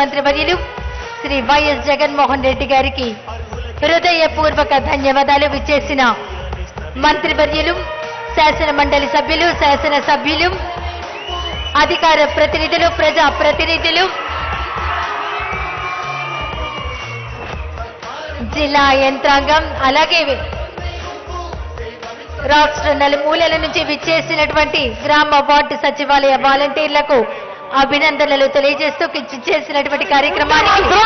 మంత్రివర్యులు శ్రీ వైఎస్ జగన్మోహన్ రెడ్డి గారికి హృదయపూర్వక ధన్యవాదాలు. విచ్చేసిన మంత్రివర్యులు, శాసన మండలి సభ్యులు, శాసన సభ్యులు, అధికార ప్రతినిధులు, ప్రజా ప్రతినిధులు, జిల్లా యంత్రాంగం, అలాగే రాష్ట్ర నలుమూలల నుంచి విచ్చేసినటువంటి గ్రామ వార్డు సచివాలయ వాలంటీర్లకు అభినందనలు తెలియజేస్తూ చేసినటువంటి కార్యక్రమానికి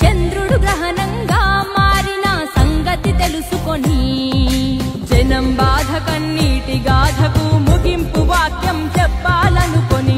చంద్రుడు గ్రహణంగా మారిన సంగతి తెలుసుకొని జనం బాధ కన్నీటి గాథకు ముగింపు వాక్యం చెప్పాలనుకొని